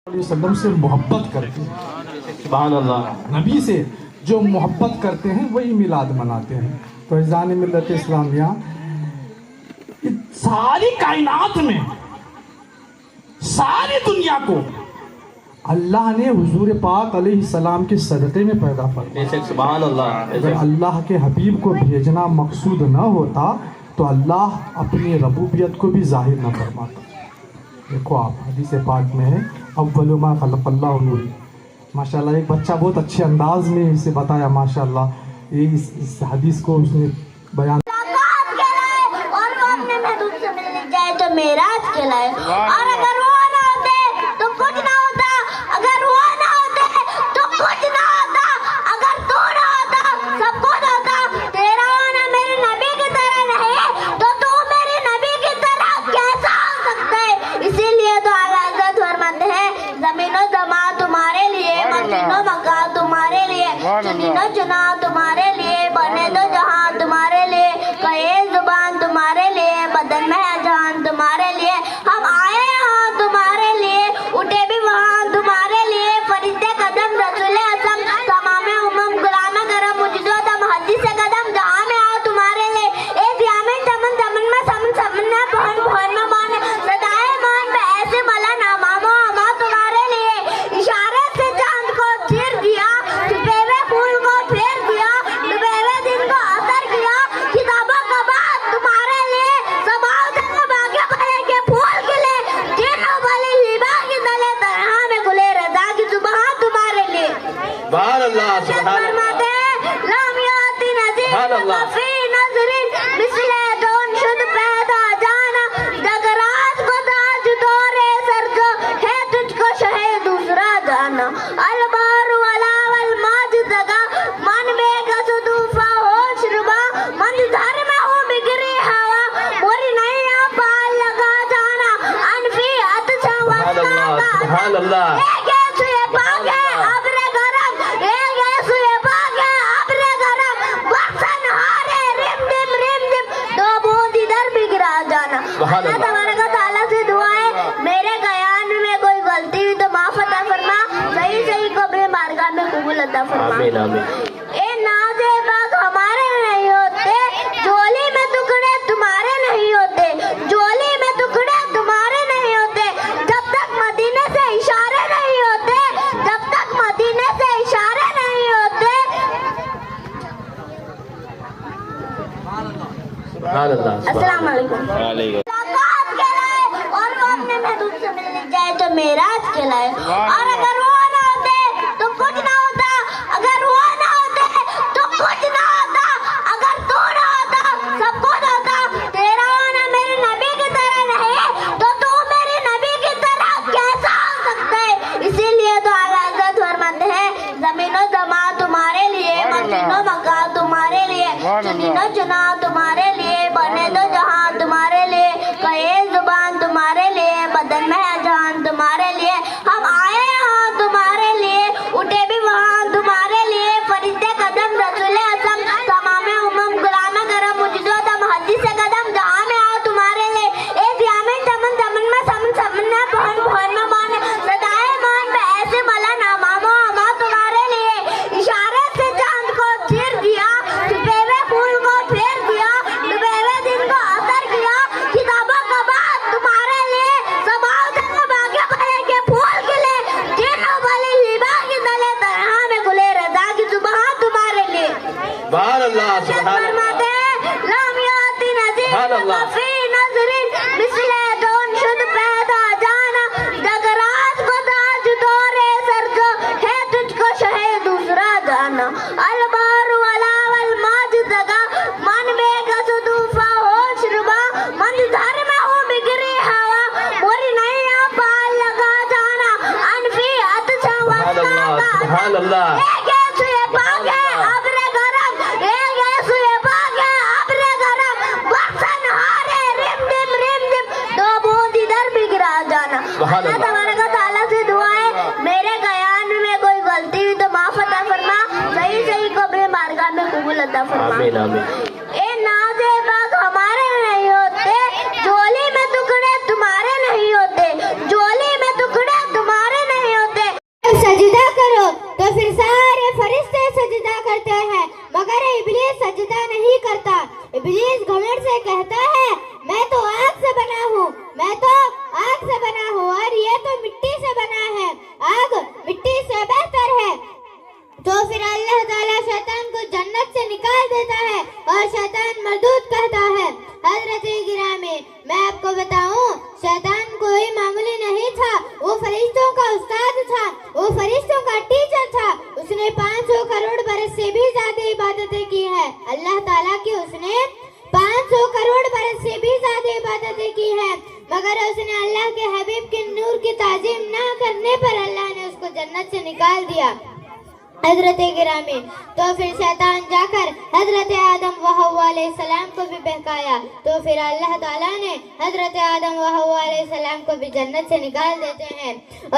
वसल्लम से मोहब्बत करते हैं। सुभान अल्लाह। नबी से जो मोहब्बत करते हैं वही मिलाद मनाते हैं। फैज़ान मिल्लत इस्लामिया सारी कायनात में, सारी दुनिया को अल्लाह ने हुजूर पाक अलैहिस्सलाम के सदक़े में पैदा फरमाया। सुभान अल्लाह। अगर अल्लाह के हबीब को भेजना मकसूद न होता तो अल्लाह अपनी रबूबियत को भी जाहिर न फरमाता। देखो आप हदीस पाक में है अव्वलु मा खलक़ल्लाहु नूर। माशाल्लाह एक बच्चा बहुत अच्छे अंदाज में इसे बताया। माशाल्लाह ये इस हदीस को उसने बयान और वो अपने महबूब से मिलने जाए तो मेराज कहलाए। और अगर वो ना होते तो कुछ ना होता, अगर वो ना होते तो कुछ ना होता, अगर तू ना होता सब कुछ होता। तेरा होना मेरे नबी की तरह नहीं तो तू मेरे नबी की तरह कैसा हो सकता है। इसीलिए तो आला हज़रत फरमाते हैं ज़मीनो ज़मा तुम्हारे लिए, मकीनो मका तुम्हारे लिए, चुनीनो चुना तुम्हारे लिए, बने तो जहां तुम्हारे लिए, कहे जुबान तुम्हारे लिए, बदन में है जान तुम्हारे लिए। हम आए यहाँ तुम्हारे लिए, उठे भी वहाँ तुम्हारे लिए। फरिश्ते कदम रसूले असम तमामे उमम गुलाम करम मुझो दम हदीस कदम जहाँ में आओ तुम्हारे लिए। ए दियामे चमन चमन में समन समन में बहन बहन में मान सदाए मान पे ऐसे मला ना मामो अमा तुम्हारे लिए। इशारे से चांद को चीर दिया, छुपे हुए फूल को फेर दिया, डूबे हुए दिन को असर किया। किताबों का बात तुम्हारे लिए, सबाव तक भाग्य भरे के फूल खिले, जिन्हों वाली लिबा की तले तरह में खुले रजा की सुबह तुम्हारे लिए। सुभान अल्लाह। सुभान फरमाते हैं लामियाती नज़ीर वफ़ी नज़रीन मिसले दोन शुद्ध पैदा जाना। जगरात को ताज दौरे सर जो है तुझको शहे दूसरा जाना। अलबार वाला वल माज जगा मन बेकस तूफा होश रुबा, मन धर में हो बिगड़ी हवा मोरी नैया पाल लगा जाना। अनफी अच्छा वस्ता सुभान अल्लाह। से दुआ है मेरे बयान में कोई गलती हुई तो माफ अता फरमा, सही सही को बेमारगा में कबूल अता फरमा। आमीन आमीन। ए नाज़े बाग हमारे नहीं होते, झोली में टुकड़े तुम्हारे नहीं होते, झोली में टुकड़े तुम्हारे नहीं होते। जब तक मदीने से इशारे नहीं होते, जब तक मदीने से इशारे नहीं होते। सुभान अल्लाह। अस्सलाम वालेकुम। और वो अपने महबूब से मिलने जाए तो मेराज कहलाए। और अगर वो ना होते तो कुछ ना होता, अगर वो ना होते तो कुछ ना होता, अगर तू ना होता सब कुछ होता। तेरा होना मेरे नबी की तरह नहीं तो तू मेरे नबी की तरह कैसा हो सकता है। इसीलिए तो आला हज़रत फरमाते हैं ज़मीनो ज़मा तुम्हारे लिए, मकीनो मका तुम्हारे लिए, चुनीनो चुना तुम्हारे लिए, बने तो जहां तुम्हारे लिए, कहे जुबान तुम्हारे लिए, बदन में है जान तुम्हारे लिए। हम आए यहाँ तुम्हारे लिए, उठे भी वहाँ तुम्हारे लिए। फरिश्ते कदम रसूले असम तमामे उमम गुलाम करम मुझो दम हदीस कदम जहाँ में आओ तुम्हारे लिए। ए दियामे चमन चमन में समन समन में बहन बहन में मान सदाए मान पे ऐसे मला ना मामो अमा तुम्हारे लिए। इशारे से चांद को चीर दिया, छुपे हुए फूल को फेर दिया, डूबे हुए दिन को असर किया। किताबों का बात तुम्हारे लिए, सबाव तक भाग्य भरे के फूल खिले, जिन्हों वाली लिबा की तले तरह में खुले रजा की सुबह तुम्हारे लिए। सुभान अल्लाह। सुभान फरमाते हैं लामियाती नज़ीर वफ़ी नज़रीन मिसले दोन शुद्ध पैदा जाना। जगरात को ताज दौरे सर जो है तुझको शहे दूसरा जाना। अलबार वाला वल माज जगा मन बेकस तूफा होश रुबा, मन धर में हो बिगड़ी हवा मोरी नैया पाल लगा जाना। अनफी अच्छा वस्ता सुभान अल्लाह। से दुआ है मेरे बयान में कोई गलती हुई तो माफ अता फरमा, सही सही को बेमारगा में कबूल अता फरमा। आमीन आमीन। ए नाज़े बाग हमारे नहीं होते, झोली में टुकड़े तुम्हारे नहीं होते, झोली में टुकड़े तुम्हारे नहीं फिर सारे फरिश्ते सजदा करते हैं मगर इब्लीस सजदा नहीं करता। इब्लीस घमंड से कहता है मैं तो आग से बना हूँ, मैं तो आग से बना हूँ और ये तो मिट्टी से बना है, आग मिट्टी से बेहतर है। तो फिर अल्लाह ताला शैतान को जन्नत से निकाल देता है और शैतान मरदूद कहता है। हजरत गिरामी, मैं आपको बताऊं, शैतान कोई मामूली नहीं था, वो फरिश्तों का उस्ताद था, वो फरिश्तों का टीचर था। उसने 500 करोड़ बरस से भी ज्यादा इबादतें की है। अल्लाह ताला की उसने 500 करोड़ बरस से भी ज्यादा इबादतें की है, मगर उसने अल्लाह के हबीब के नूर की ताजीम ना करने पर अल्लाह ने उसको जन्नत से निकाल दिया। हजरत गिरामी, तो फिर शैतान जाकर हजरत आदम व हव्वा अलैहिस्सलाम को भी बहकाया। तो फिर अल्लाह ताला ने हजरत आदम व हव्वा अलैहिस्सलाम को भी जन्नत से निकाल देते हैं।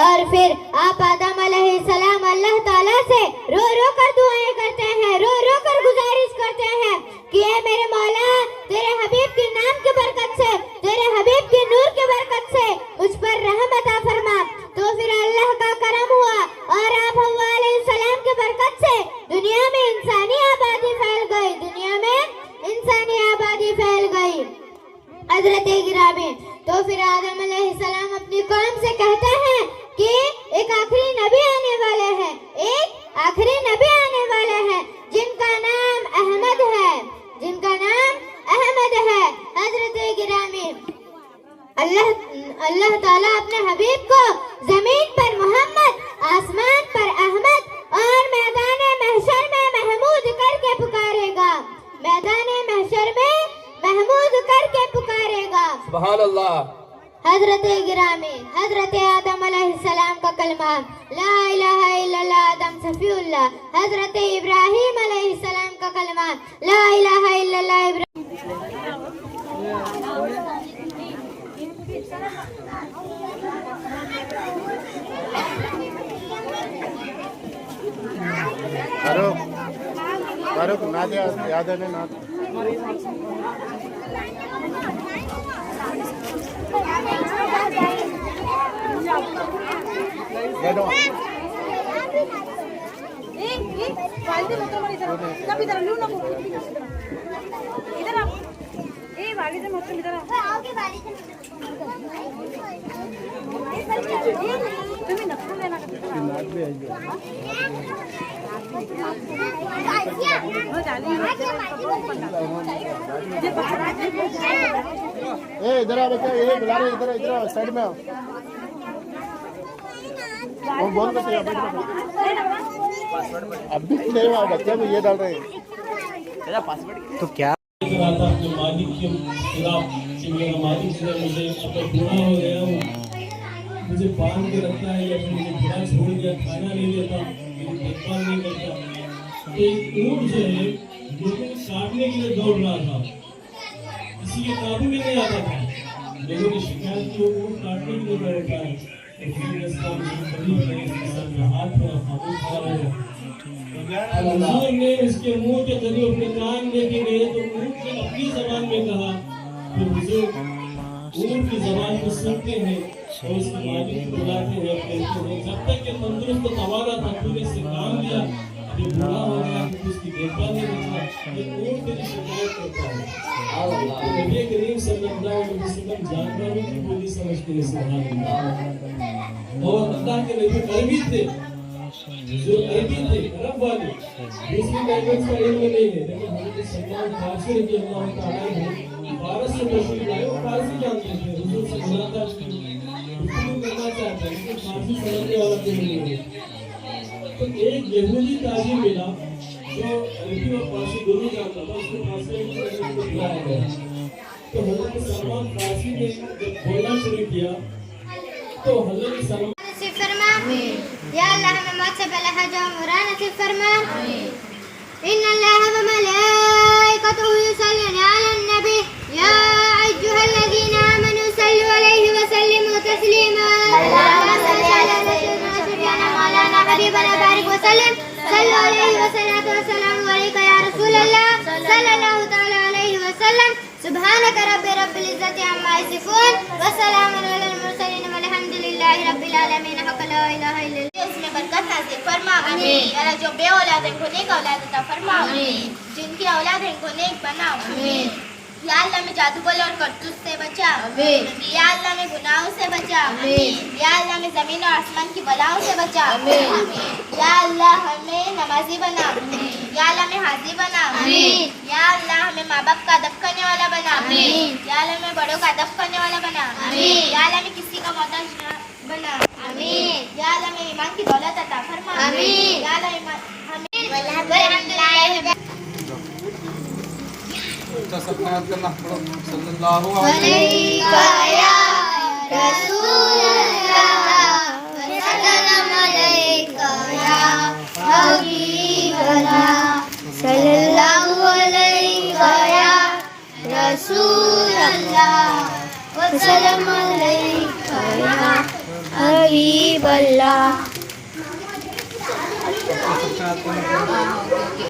और फिर आप आदम अलैहिस्सलाम अल्लाह ताला से रो रो कर दुआएं करते हैं, रो रो कर गुजारिश करते हैं कि ऐ मेरे मौला, तेरे हबीब के नाम की बरकत से, तेरे हबीब के नूर की बरकत से मुझ पर रहमत अता फरमा। तो फिर अल्लाह का करम हुआ और आप हव्वा अलैहिस्सलाम की बरकत से दुनिया में इंसानी आबादी फैल गई, दुनिया में इंसानी आबादी फैल गई। हजरत गिरामी, तो फिर आदम अलैहिस्सलाम अपनी कौम से कहते हैं कि एक आखिरी नबी आने वाले हैं, एक आखिरी नबी आने वाले हैं जिनका नाम अहमद है, जिनका नाम अहमद है। हजरत गिरामी, अल्लाह ताला अपने हबीब को जमीन पर मोहम्मद, आसमान पर अहमद और मैदान महशर में महमूद करके पुकारेगा, मैदान महशर में महमूद करके पुकारेगा। सुभान अल्लाह। हजरत गिरामी, हजरत आदम अलैहिस्सलाम का कलमा ला इलाहा इल्लल्लाह आदम सफीउल्लाह। हजरत इब्राहीम अलैहिस्सलाम का कलमा ला इलाहा इल्लल्लाह इब्राहीम। फारूक नाद याद है ना? इधर आ बच्चा, ये बुला रहे, इधर इधर साइड में आओ। वो बोल बच्चा, अभी नहीं हुआ बच्चा, वो ये डाल रहे हैं। तो क्या अपने मालिक के खिलाफ कि मेरा मालिक से मुझे अगर बुरा हो गया हूँ, मुझे बांध के रखता है या फिर मुझे बुरा छोड़ दिया, खाना नहीं देता, मेरी देखभाल नहीं करता। तो एक ऊँट जो है लोगों को काटने के लिए दौड़ रहा था, किसी के काबू में नहीं आता था। लोगों ने शिकायत की वो ऊँट काटने के लिए दौड़ रहा है। तो फिर इसका मुझे करीब नहीं, हाथ में खामोश खड़ा हो गया। हुजूर ने उसके मुंह के करीब अपने कान लेके गए तो ऊँट ने अपनी जबान में कहा। तो हुजूर ऊँट की जबान को सुनते हैं और उसके मालिक को बुलाते हैं, कहते हैं जब तक ये तंदुरुस्त तवाला था तूने इससे काम लिया, ये बुरा हो गया कि उसकी देखभाल नहीं करता, ये ऊँट तेरी शिकायत करता है। नबी करीम सल्लल्लाहु अलैहि वसल्लम जानवरों की बोली समझते हैं। सुभान अल्लाह। और अल्लाह के नबी अरबी थे, जो अरबी थे, अरब वाले, दूसरी लैंग्वेज का इल्म नहीं है। लेकिन हज़रत सलमान फारसी रज़ियल्लाहु ताला अन्हु फारस से तशरीफ लाए और फारसी जानते थे। हुजूर से मुलाकात की, गुफ्तगू करना चाहते हैं लेकिन फारसी समझने वाला कोई नहीं है। तो एक यहूदी ताजिर मिला जो अरबी और फारसी दोनों जानता था, उसको ट्रांसलेट करने को बुलाया गया। तो हज़रत सलमान फारसी ने जब बोलना शुरू किया तो हज़रत सलमान या अल्लाह हमें मौत से पहले हज और उम्रा नसीब फरमा। इन्नल्लाह व मलाइकतहु युसल्लूना अलन नबी या अय्युहल्लज़ीना आमनू सल्लु अलैहि व सल्लिमू तस्लीमा। अल्लाहुम्मा सल्लि अला सय्यिदिना मौलाना हबीबना बारिक व सल्लिम सल्लु अलैहि व सल्लतु व सलामु अलैका या रसूलल्लाह सल्लल्लाहु तआला अलैहि व सल्लम। सुब्हानक रब्बिल इज्जति अम्मा यसिफून व सलामुन अलल मुरसलीन वल्हम्दुलिल्लाहि रब्बिल आलमीन। हक़ ला इलाहा इल्लल्लाह। में बरकत नाज़िल फरमा। या अल्लाह जो बे औलाद हैं उनको नेक औलाद अता फरमा। जिनकी औलाद है उनको नेक बना। या अल्लाह में जादू बोले और करतूत से बचा। या अल्लाह में गुनाहों से बचा। या अल्लाह में जमीन और आसमान की बलाओं से बचा। या अल्लाह हमें नमाजी बना। या अल्लाह हमें हाजी बना। या अल्लाह हमें माँ बाप का अदब करने वाला बना। या अल्लाह हमें बड़ों का अदब करने वाला बना। या अल्लाह हमें किसी का मोहताज न बना। या अल्लाह हमें ईमान की दौलत अता फरमा। या अल्लाह हमें अच्छा सबका याद करना पड़ो सल्लल्लाहु अलैका या रसूल अल्लाह सल्लल्लाहु अलैका या हबीब अल्लाह सल्लल्लाहु अलैका या रसूल अल्लाह सल्लल्लाहु अलैका या हबीब अल्लाह। सबका याद करना पड़ो।